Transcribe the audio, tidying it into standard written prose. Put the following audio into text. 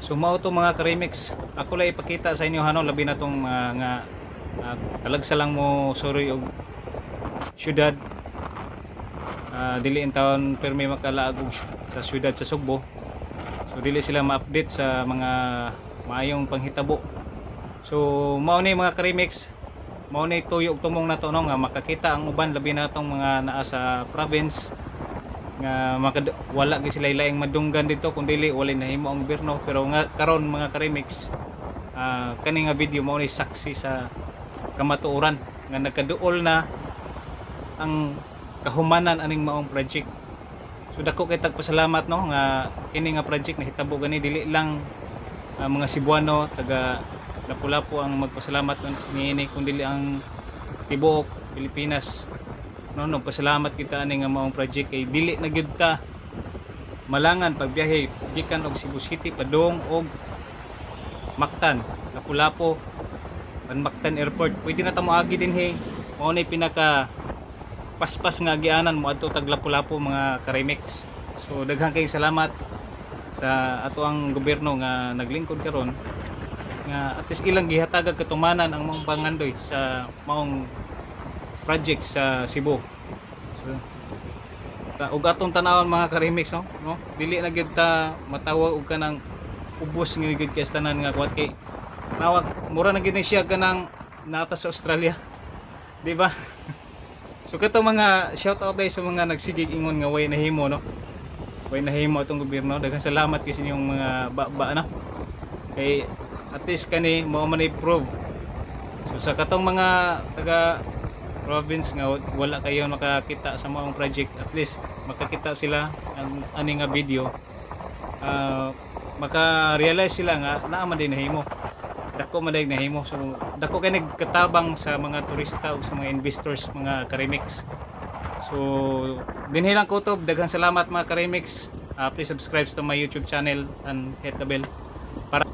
So mao to mga ka-remix. Ako lang ipakita sa inyo hanon labi na tong nga talagsa lang mo soroy og syudad. Dili in taon permi makalaag og sa syudad sa Sugbo. So dili sila ma-update sa mga maayong panghitabo. So mao ni mga ka-remix. Mao ni tuyo og tumong na to no nga makakita ang uban labi na tong mga naa sa province nga wala gyud sila laing madunggan dito kun dili walay nahimo ang gobyerno. Pero nga karon mga ka-remix, kani nga video mao ni saksi sa kamatuoran nga nagkaduol na ang kahumanan aning maong project. So dako kay tagpasalamat no nga kini nga project nahitabo gani dili lang mga Cebuano taga Lapu-Lapu ang magpasalamat niini kundi ang tibuok Pilipinas. No, pasalamat kita ani nga maong project kay dili na gyud ta malangan pagbiyahe gikan og Cebu City padung og Mactan, Lapu-Lapu, Mactan Airport. Pwede na ta moagi din hey. Mao ni pinaka paspas nga agianan mo adto tag Lapu-Lapu mga ka-remix. So daghang kay salamat sa ato ang gobyerno nga naglingkod karon nga at least ilang gihatagag katumanan ang mga pangandoy sa maong project sa Cebu. So ug atong tanawon mga ka-remix no, dili na gyud ta matawag og kanang ubos nga gyud kay tanan nga kuwat kay nawag mura na gyud siya kanang nata sa Australia, di ba? So kato mga shout out day sa mga nagsigig ingon nga way nahimo no. Way nahimo atong gobyerno. Daghang salamat kasi inyong mga baba na. Kay at least kani mao man i-prove. So sa katong mga taga province nga wala kayo makakita sa maong project, at least makakita sila ang ani nga video. Maka-realize sila nga naa man din nahimo. Dako man din nahimo. So dako kay nagkatabang sa mga turista o sa mga investors mga ka-remix. So dinhi lang kutob, daghang salamat mga ka-remix. Please subscribe to my YouTube channel and hit the bell para